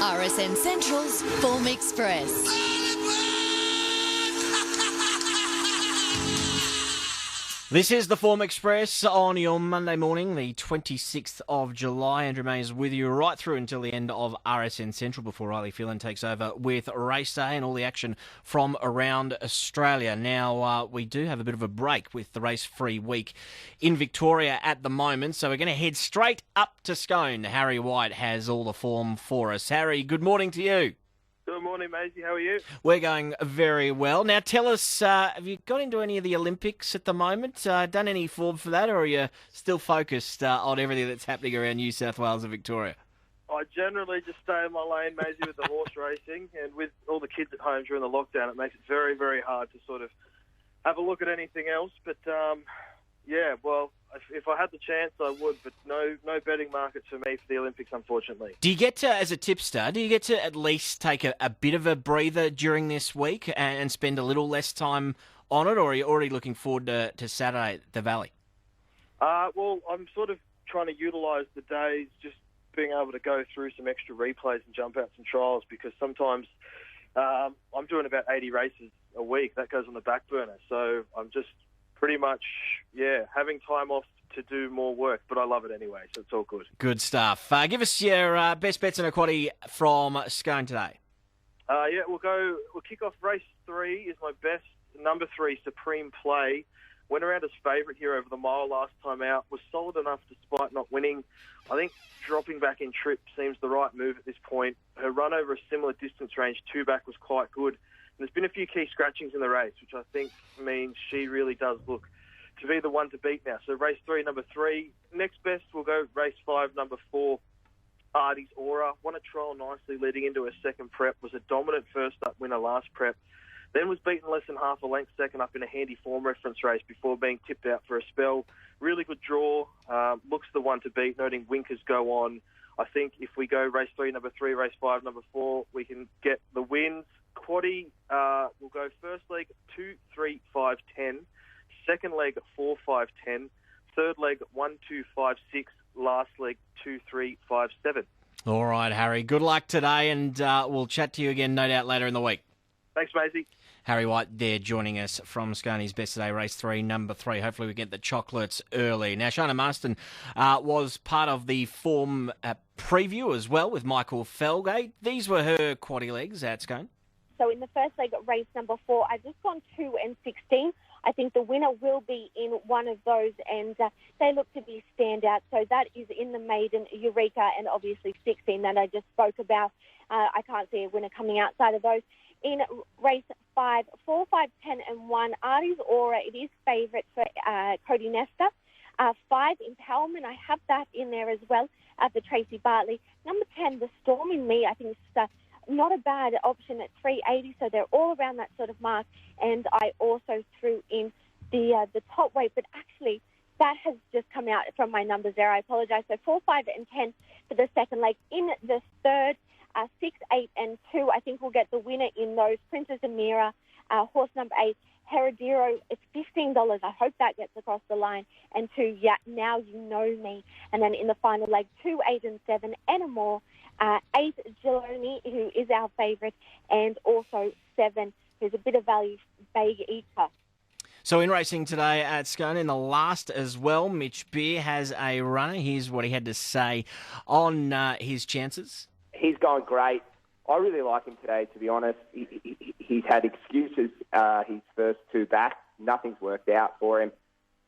RSN Central's Form Express. This is the Form Express on your Monday morning, the 26th of July. Andrew May is with you right through until the end of RSN Central before Riley Phelan takes over with race day and all the action from around Australia. Now, we do have a bit of a break with the race-free week in Victoria at the moment, so we're going to head straight up to Scone. Harry White has all the form for us. Harry, good morning to you. Good morning, Maisie. How are you? We're going very well. Now, tell us, have you got into any of the Olympics at the moment? Done any form for that, or are you still focused on everything that's happening around New South Wales and Victoria? I generally just stay in my lane, Maisie, with the horse racing. And with all the kids at home during the lockdown, it makes it very, very hard to sort of have a look at anything else. But, yeah, well, if I had the chance, I would. But no betting markets for me for the Olympics, unfortunately. Do you get to, as a tipster, do you get to at least take a bit of a breather during this week and spend a little less time on it, or are you already looking forward to Saturday at the Valley? Well, I'm sort of trying to utilise the days, just being able to go through some extra replays and jump out some trials, because sometimes I'm doing about 80 races a week. That goes on the back burner. So I'm just pretty much, having time off to do more work, but I love it anyway, so it's all good. Good stuff. Give us your best bets in a quaddie from Scone today. We'll kick off race 3 is my best. Number 3, Supreme Play. Went around as favourite here over the mile last time out. Was solid enough despite not winning. I think dropping back in trip seems the right move at this point. Her run over a similar distance range 2 back was quite good. And there's been a few key scratchings in the race, which I think means she really does look to be the one to beat now. So race 3, number 3. Next best, we'll go race 5, number 4, Artie's Aura. Won a trial nicely leading into her second prep. Was a dominant first up winner last prep. Then was beaten less than half a length second up in a handy form reference race before being tipped out for a spell. Really good draw. Looks the one to beat, noting Winkers go on. I think if we go race 3, number 3, race 5, number 4, we can get the wins. Quaddie, we'll go first leg 2, 3, 5, 10. Second leg 4, 5, 10. Third leg 1, 2, 5, 6. Last leg 2, 3, 5, 7. All right, Harry. Good luck today, and we'll chat to you again, no doubt, later in the week. Thanks, Maisie. Harry White there joining us from Sconey's Best Today, race 3, number 3. Hopefully we get the chocolates early. Now, Shana Marston was part of the form preview as well with Michael Felgate. These were her quaddie legs at Scone. So in the first leg at race number 4, I've just gone 2 and 16. I think the winner will be in one of those, and they look to be standout. So that is in the maiden, Eureka, and obviously 16 that I just spoke about. I can't see a winner coming outside of those. In race 5, 4, 5, 10, and 1, Artie's Aura, it is favourite for Cody Nesta. 5, Empowerment, I have that in there as well for Tracy Bartley. Number 10, The Storm in Me, I think it's not a bad option at 380, so they're all around that sort of mark. And I also threw in the top weight, but actually that has just come out from my numbers there. I apologise. So 4, 5, and 10 for the second leg. In the third, 6, 8, and 2, I think we'll get the winner in those. Princess Amira, horse number 8, Heredero, it's $15. I hope that gets across the line. And 2, Now You Know Me. And then in the final leg, 2, 8, and 7, Enamore, 8, Geloni, who is our favourite, and also 7, who's a bit of value, Bag Eater. So in racing today at Scone, in the last as well, Mitch Beer has a runner. Here's what he had to say on his chances. He's going great. I really like him today, to be honest. He's had excuses his first 2 back. Nothing's worked out for him.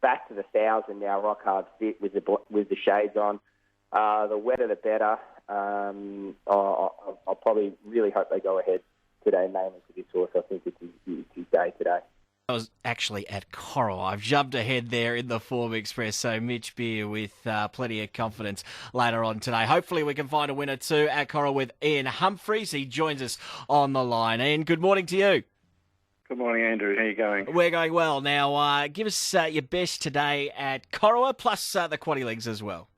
Back to the 1,000 now, rock hard fit with the shades on. The wetter the better. I'll probably really hope they go ahead today, mainly for this horse. I think it's his day today. I was actually at Coral. I've jumped ahead there in the Form Express, so Mitch Beer with plenty of confidence later on today. Hopefully we can find a winner too at Coral with Ian Humphreys. He joins us on the line. Ian, good morning to you. Good morning, Andrew. How are you going? We're going well. Now, give us your best today at Coral, plus the quaddie legs as well.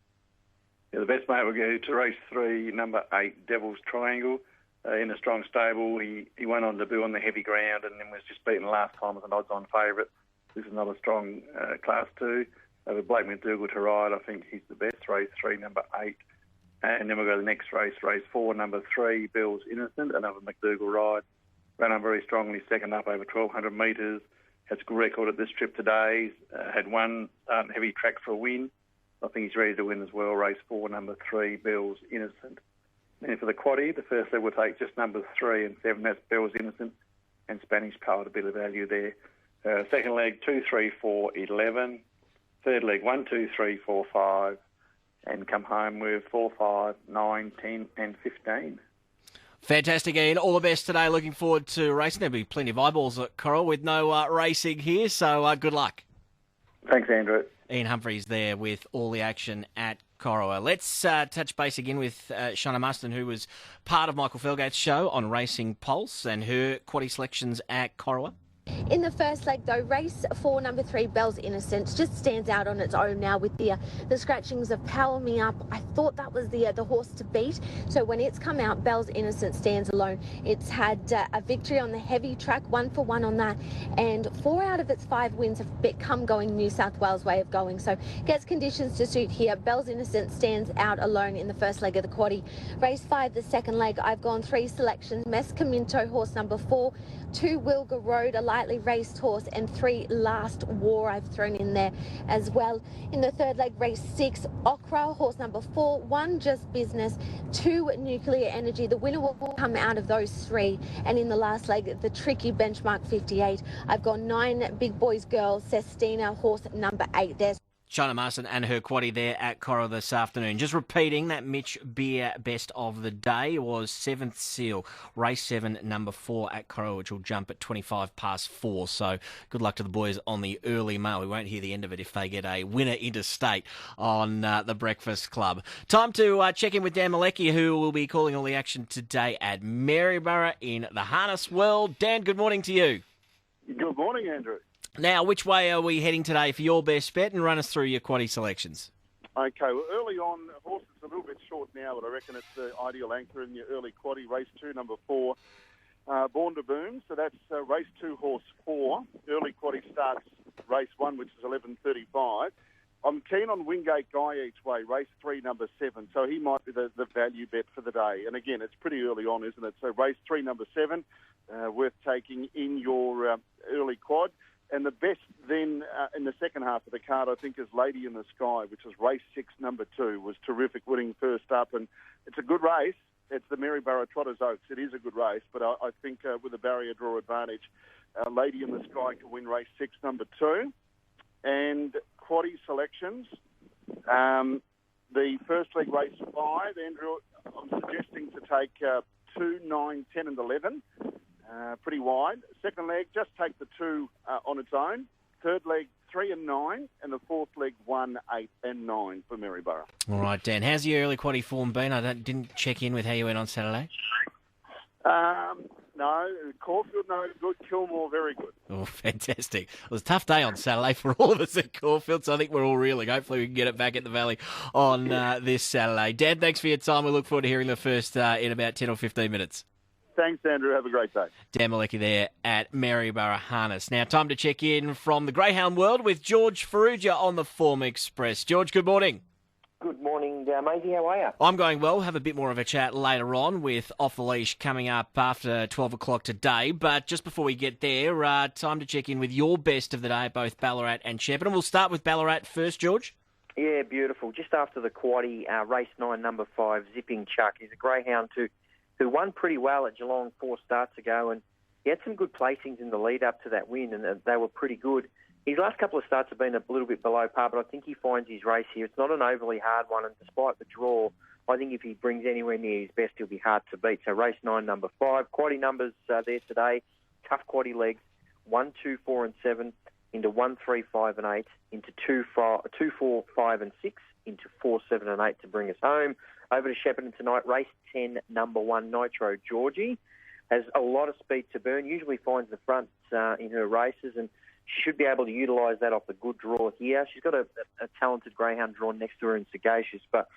Yeah, the best mate will go to race 3, number 8, Devil's Triangle. In a strong stable, he went on debut on the heavy ground and then was just beaten last time as an odds-on favourite. This is another strong Class 2. With Blake McDougall to ride, I think he's the best. Race 3, number 8, And then we'll go to the next race, race 4, number 3, Bill's Innocent, another McDougall ride. Ran on very strongly, second up over 1,200 metres. Has a good record at this trip today. Had one heavy track for a win. I think he's ready to win as well. Race 4, number 3, Bill's Innocent. And for the quaddie, the first leg will take just numbers 3 and 7. That's Bill's Innocent and Spanish Poet, a bit of value there. Second leg, 2, 3, 4, 11. Third leg, 1, 2, 3, 4, 5. And come home with 4, 5, 9, 10 and 15. Fantastic, Ian. All the best today. Looking forward to racing. There'll be plenty of eyeballs at Coral with no racing here, so good luck. Thanks, Andrew. Ian Humphreys there with all the action at Corowa. Let's touch base again with Shauna Marston, who was part of Michael Felgate's show on Racing Pulse and her quaddie selections at Corowa. In the first leg, though, race 4, number 3, Bell's Innocence, just stands out on its own now with the scratchings of Power Me Up. I thought that was the horse to beat. So when it's come out, Bell's Innocence stands alone. It's had a victory on the heavy track, 1 for 1 on that, and 4 out of its 5 wins have become going New South Wales way of going. So gets conditions to suit here. Bell's Innocence stands out alone in the first leg of the quaddie. Race 5, the second leg, I've gone 3 selections. Mescaminto, horse number 4, 2 Wilga Road, a lightly raced horse, and 3 Last War I've thrown in there as well. In the third leg, race 6, Okra, horse number 4, 1 Just Business, 2 Nuclear Energy. The winner will come out of those 3. And in the last leg, the tricky Benchmark 58, I've gone 9 Big Boys Girls, Sestina, horse number 8. There's Shauna Marston and her quaddie there at Coro this afternoon. Just repeating, that Mitch Beer best of the day was 7th Seal, race 7, number 4 at Coro, which will jump at 25 past 4. So good luck to the boys on the early mail. We won't hear the end of it if they get a winner interstate on the Breakfast Club. Time to check in with Dan Malecki, who will be calling all the action today at Maryborough in the harness world. Dan, good morning to you. Good morning, Andrew. Now, which way are we heading today for your best bet, and run us through your quaddie selections? Okay, well, early on, horse is a little bit short now, but I reckon it's the ideal anchor in your early quaddie. Race 2, number 4, Born to Boom. So that's race 2, horse 4. Early quaddie starts race 1, which is 11:35. I'm keen on Wingate Guy each way, race 3, number 7. So he might be the value bet for the day. And again, it's pretty early on, isn't it? So race 3, number 7, worth taking in your early quad. And the best then in the second half of the card, I think, is Lady in the Sky, which is race 6, number 2, was terrific, winning first up. And it's a good race. It's the Maryborough Trotters Oaks. It is a good race, but I think with a barrier draw advantage, Lady in the Sky can win race 6, number 2. And quaddie selections, the first leg, race 5, Andrew, I'm suggesting to take 2, 9, 10 and 11. Pretty wide. Second leg, just take the 2 on its own. Third leg, 3 and 9. And the fourth leg, 1, 8 and 9 for Maryborough. All right, Dan. How's your early quaddie form been? I didn't check in with how you went on Saturday. No. Caulfield, no good. Kilmore, very good. Oh, fantastic. It was a tough day on Saturday for all of us at Caulfield, so I think we're all reeling. Hopefully we can get it back at the Valley on this Saturday. Dan, thanks for your time. We look forward to hearing the first in about 10 or 15 minutes. Thanks, Andrew. Have a great day. Dan Malecki there at Maryborough Harness. Now, time to check in from the Greyhound world with George Ferrugia on the Form Express. George, good morning. Good morning, Maisie. How are you? I'm going well. We'll have a bit more of a chat later on with Off the Leash coming up after 12 o'clock today. But just before we get there, time to check in with your best of the day at both Ballarat and Shepparton. We'll start with Ballarat first, George. Yeah, beautiful. Just after the quaddie, race 9, number 5, Zipping Chuck. He's a greyhound who won pretty well at Geelong 4 starts ago, and he had some good placings in the lead up to that win, and they were pretty good. His last couple of starts have been a little bit below par, but I think he finds his race here. It's not an overly hard one, and despite the draw, I think if he brings anywhere near his best, he'll be hard to beat. So race 9, number 5. Quaddie numbers there today. Tough quaddie legs. 1, 2, 4 and 7 into 1, 3, 5 and 8 into 2, 4, 5 and 6 into 4, 7 and 8 to bring us home. Over to Shepparton tonight, race 10, number 1, Nitro Georgie. Has a lot of speed to burn, usually finds the front in her races, and she should be able to utilise that off the good draw here. She's got a talented greyhound drawn next to her in Sagacious, but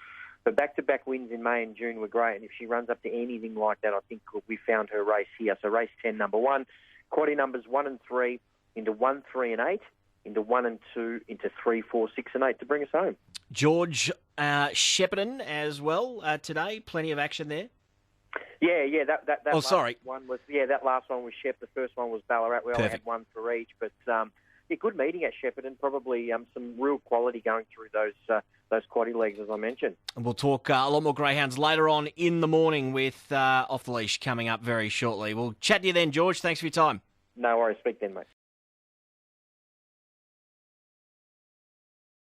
the back-to-back wins in May and June were great, and if she runs up to anything like that, I think we found her race here. So race 10, number 1. Quaddie numbers 1 and 3 into 1, 3 and 8. Into 1 and 2, into 3, 4, 6 and 8 to bring us home. George, Shepparton as well today. Plenty of action there. Yeah. That Oh, last sorry. one was that last one was Shep. The first one was Ballarat. We only had Perfect. one for each, but good meeting at Shepparton. Probably some real quality going through those quaddie legs, as I mentioned. And we'll talk a lot more greyhounds later on in the morning with Off the Leash coming up very shortly. We'll chat to you then, George. Thanks for your time. No worries. Speak then, mate.